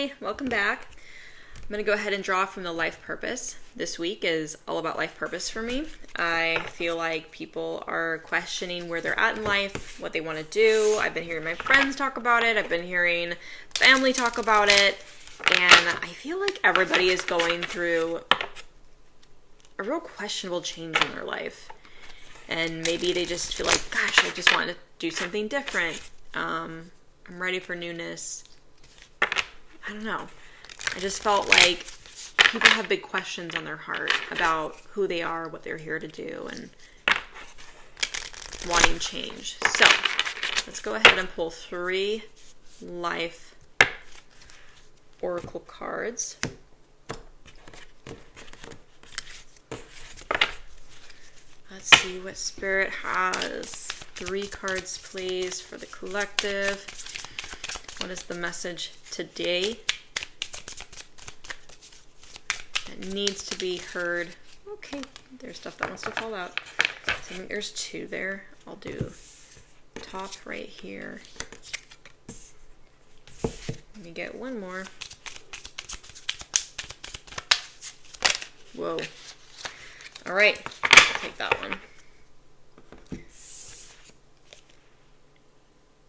Hi, welcome back. I'm going to go ahead and draw from the life purpose. This week is all about life purpose for me. I feel like people are questioning where they're at in life, what they want to do. I've been hearing my friends talk about it. I've been hearing family talk about it. And I feel like everybody is going through a real questionable change in their life. And maybe they just feel like, gosh, I just want to do something different. I'm ready for newness. I don't know. I just felt like people have big questions on their heart about who they are, what they're here to do, and wanting change. So let's go ahead and pull 3 life oracle cards. Let's see what Spirit has. 3 cards, please, for the collective. What is the message today that needs to be heard? Okay, there's stuff that wants to fall out. So I think there's 2 there. I'll do top right here. Let me get 1 more. Whoa. All right, I'll take that one.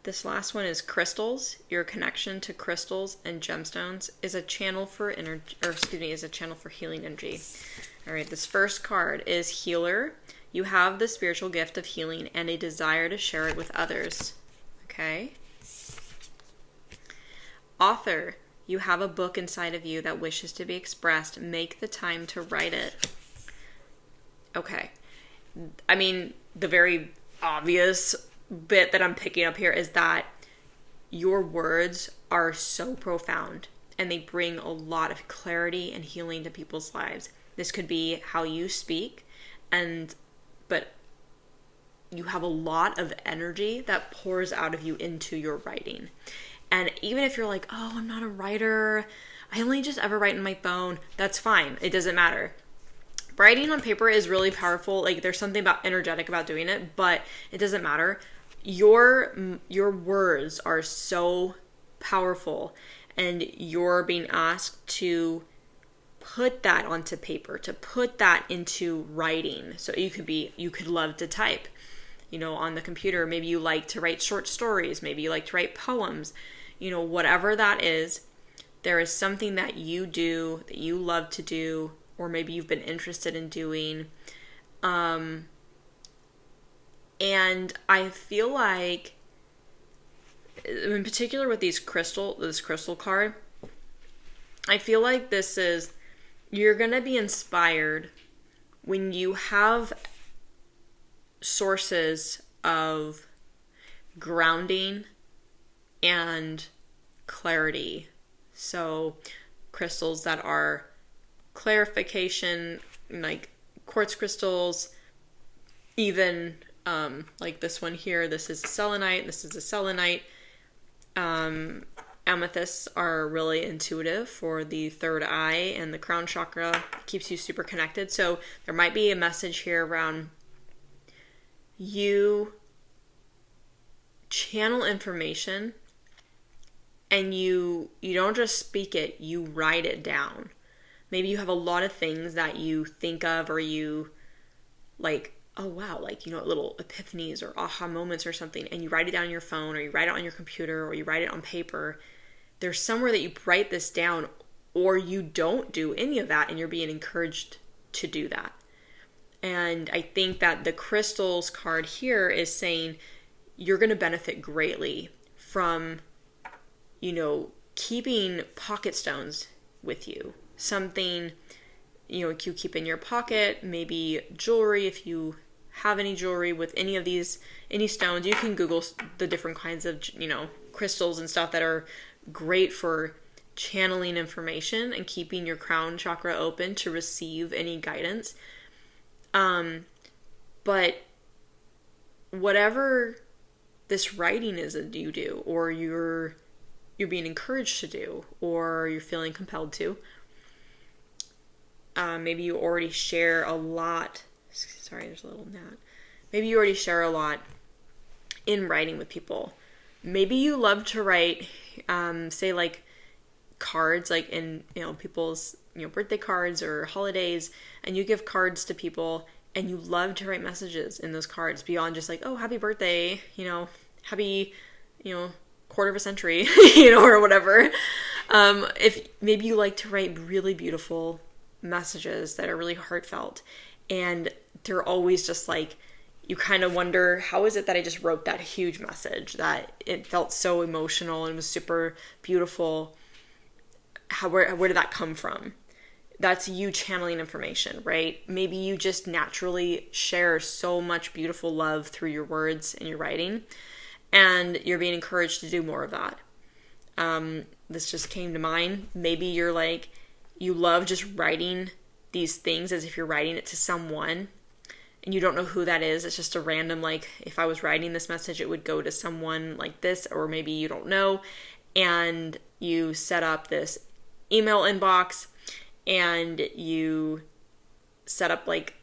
This last one is crystals. Your connection to crystals and gemstones is a channel for healing energy. All right, this first card is Healer. You have the spiritual gift of healing and a desire to share it with others. Okay. Author. You have a book inside of you that wishes to be expressed. Make the time to write it. Okay. I mean, the very obvious bit that I'm picking up here is that your words are so profound and they bring a lot of clarity and healing to people's lives. This could be how you speak, but you have a lot of energy that pours out of you into your writing. And even if you're like, oh, I'm not a writer, I only just ever write on my phone, that's fine. It doesn't matter. Writing on paper is really powerful. Like, there's something energetic about doing it, but it doesn't matter. Your words are so powerful, and you're being asked to put that onto paper, to put that into writing. So you could love to type, on the computer. Maybe you like to write short stories. Maybe you like to write poems. Whatever that is, there is something that you do, that you love to do, or maybe you've been interested in doing. And I feel like, in particular with this crystal card, I feel like you're going to be inspired when you have sources of grounding and clarity. So crystals that are clarification, like quartz crystals, even like this one here, this is a selenite, this is a selenite. Amethysts are really intuitive for the third eye and the crown chakra. It keeps you super connected. So there might be a message here around you channel information, and you don't just speak it, you write it down. Maybe you have a lot of things that you think of, or you like, oh wow, like, little epiphanies or aha moments or something, and you write it down on your phone, or you write it on your computer, or you write it on paper. There's somewhere that you write this down, or you don't do any of that and you're being encouraged to do that. And I think that the crystals card here is saying you're going to benefit greatly from, keeping pocket stones with you. Something, you keep in your pocket, maybe jewelry, if you have any jewelry with any stones. You can Google the different kinds of, crystals and stuff that are great for channeling information and keeping your crown chakra open to receive any guidance. But whatever this writing is that you do, or you're being encouraged to do, or you're feeling compelled to, maybe you already share a lot. Sorry, there's a little gnat. Maybe you already share a lot in writing with people. Maybe you love to write, say like cards, like in, people's, birthday cards or holidays, and you give cards to people and you love to write messages in those cards beyond just like, oh, happy birthday, happy, quarter of a century, or whatever. If maybe you like to write really beautiful messages that are really heartfelt, and they're always just like, you kind of wonder, how is it that I just wrote that huge message that it felt so emotional and was super beautiful? Where did that come from? That's you channeling information, right? Maybe you just naturally share so much beautiful love through your words and your writing, and you're being encouraged to do more of that. This just came to mind. Maybe you're like, you love just writing these things as if you're writing it to someone, and you don't know who that is. It's just a random, like, if I was writing this message, it would go to someone like this, or maybe you don't know, and you set up this email inbox, and you set up, like,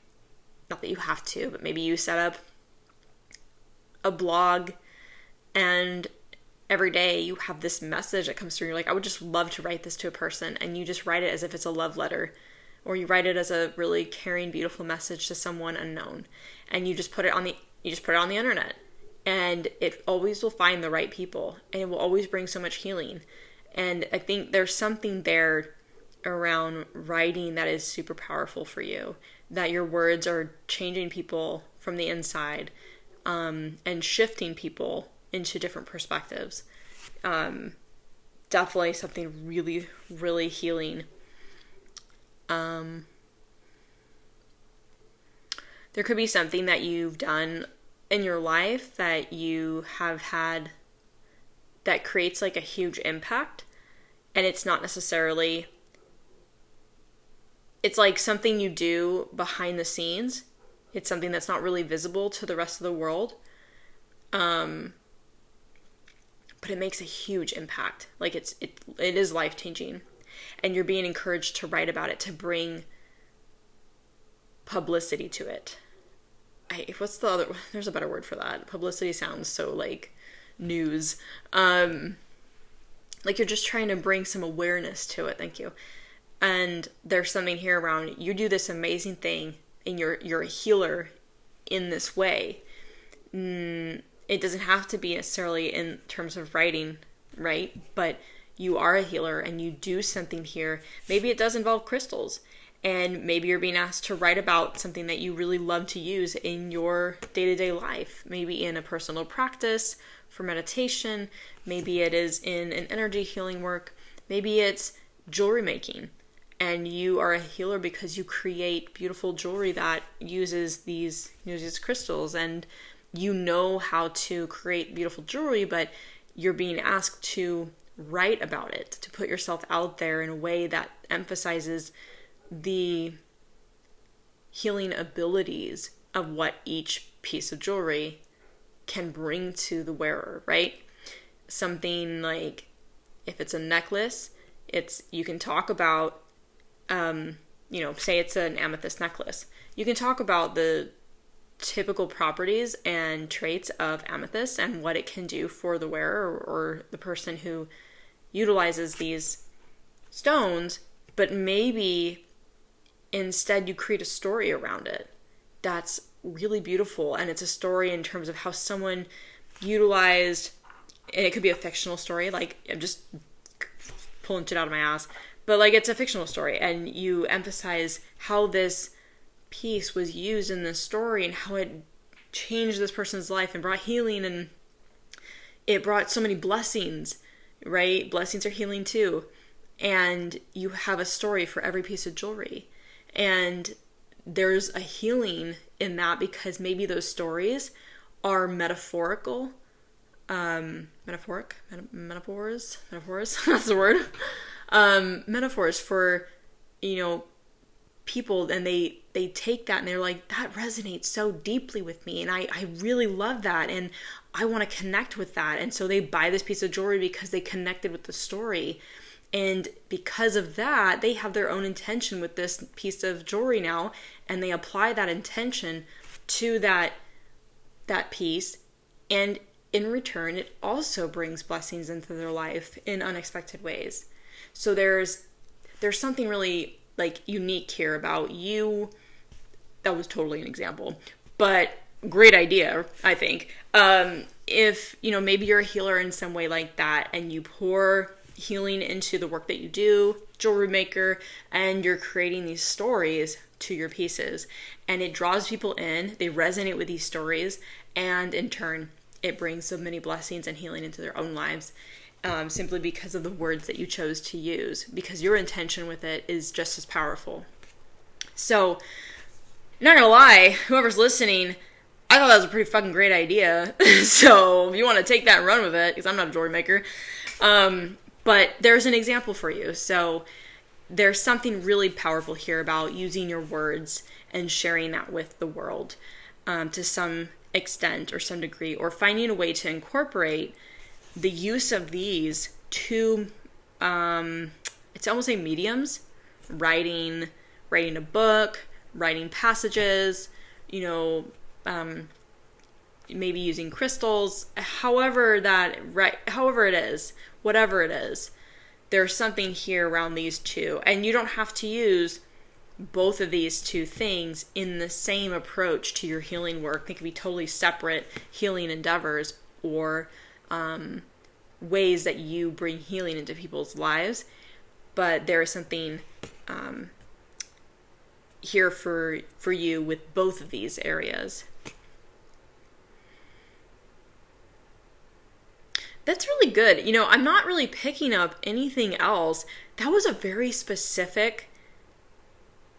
not that you have to, but maybe you set up a blog, and every day you have this message that comes through. You're like, I would just love to write this to a person, and you just write it as if it's a love letter, or you write it as a really caring, beautiful message to someone unknown, and you just put it on the internet, and it always will find the right people, and it will always bring so much healing. And I think there's something there around writing that is super powerful for you, that your words are changing people from the inside, and shifting people into different perspectives. Definitely something really, really healing. There could be something that you've done in your life that you have had that creates like a huge impact, and it's not necessarily, it's like something you do behind the scenes. It's something that's not really visible to the rest of the world. But it makes a huge impact. Like it is life-changing. And you're being encouraged to write about it, to bring publicity to it. What's the other, there's a better word for that. Publicity sounds so like news. Like you're just trying to bring some awareness to it. Thank you. And there's something here around, you do this amazing thing, and you're a healer in this way. It doesn't have to be necessarily in terms of writing, right? But you are a healer and you do something here. Maybe it does involve crystals, and maybe you're being asked to write about something that you really love to use in your day-to-day life. Maybe in a personal practice for meditation. Maybe it is in an energy healing work. Maybe it's jewelry making, and you are a healer because you create beautiful jewelry that uses these crystals, and you know how to create beautiful jewelry, but you're being asked to write about it, to put yourself out there in a way that emphasizes the healing abilities of what each piece of jewelry can bring to the wearer, right? Something like, if it's a necklace, you can talk about, say it's an amethyst necklace. You can talk about the typical properties and traits of amethyst and what it can do for the wearer or the person who utilizes these stones, but maybe instead you create a story around it that's really beautiful, and it's a story in terms of how someone utilized, and it could be a fictional story, like I'm just pulling shit out of my ass, but like it's a fictional story, and you emphasize how this piece was used in this story and how it changed this person's life and brought healing, and it brought so many blessings, right? Blessings are healing too. And you have a story for every piece of jewelry. And there's a healing in that because maybe those stories are metaphors, that's the word. Metaphors for, people, and they take that and they're like, that resonates so deeply with me, and I really love that, and I want to connect with that. And so they buy this piece of jewelry because they connected with the story, and because of that they have their own intention with this piece of jewelry now, and they apply that intention to that piece, and in return, it also brings blessings into their life in unexpected ways. So there's something really like unique here about you. That was totally an example, but great idea, I think. If, maybe you're a healer in some way like that, and you pour healing into the work that you do, jewelry maker, and you're creating these stories to your pieces, and it draws people in, they resonate with these stories, and in turn, it brings so many blessings and healing into their own lives, simply because of the words that you chose to use, because your intention with it is just as powerful. So, not gonna lie, whoever's listening, I thought that was a pretty fucking great idea. So if you want to take that and run with it, because I'm not a jewelry maker, but there's an example for you. So there's something really powerful here about using your words and sharing that with the world, to some extent or some degree, or finding a way to incorporate the use of these to, it's almost like mediums, writing a book, writing passages, maybe using crystals, however it is, whatever it is, there's something here around these two. And you don't have to use both of these two things in the same approach to your healing work. They can be totally separate healing endeavors, or ways that you bring healing into people's lives. But there is something here for you with both of these areas. That's really good. I'm not really picking up anything else. That was a very specific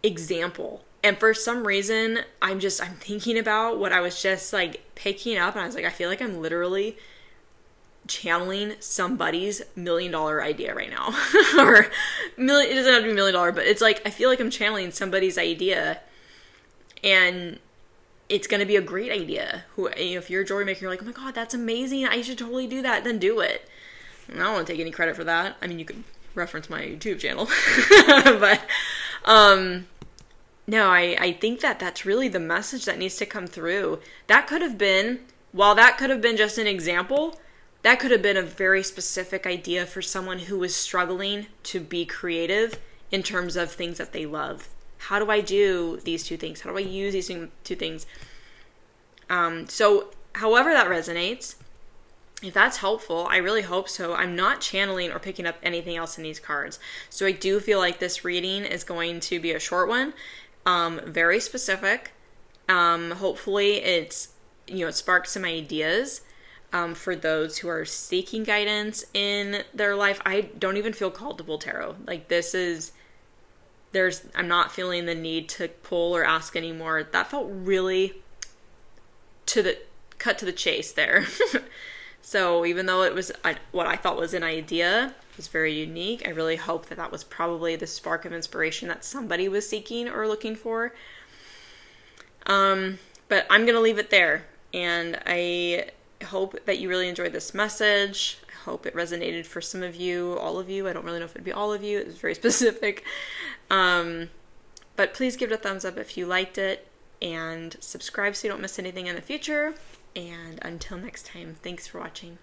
example. And for some reason, I'm thinking about what I was just like picking up, and I was like, I feel like I'm literally channeling somebody's $1 million idea right now. Or it doesn't have to be $1 million, but it's like, I feel like I'm channeling somebody's idea, and it's going to be a great idea. If you're a jewelry maker, you're like, oh my God, that's amazing, I should totally do that, then do it. And I don't want to take any credit for that. I mean, you could reference my YouTube channel. But, no, I think that's really the message that needs to come through. While that could have been just an example, that could have been a very specific idea for someone who was struggling to be creative in terms of things that they love. How do I do these two things? How do I use these two things? So however that resonates, if that's helpful, I really hope so. I'm not channeling or picking up anything else in these cards. So I do feel like this reading is going to be a short one, very specific. Hopefully it sparks some ideas for those who are seeking guidance in their life. I don't even feel called to pull tarot. Like I'm not feeling the need to pull or ask anymore. That felt really cut to the chase there. So even though it was what I thought was an idea, it was very unique. I really hope that was probably the spark of inspiration that somebody was seeking or looking for. But I'm going to leave it there. And I hope that you really enjoyed this message. I hope it resonated for some of you, all of you. I don't really know if it'd be all of you. It was very specific. But please give it a thumbs up if you liked it, and subscribe so you don't miss anything in the future. And until next time, thanks for watching.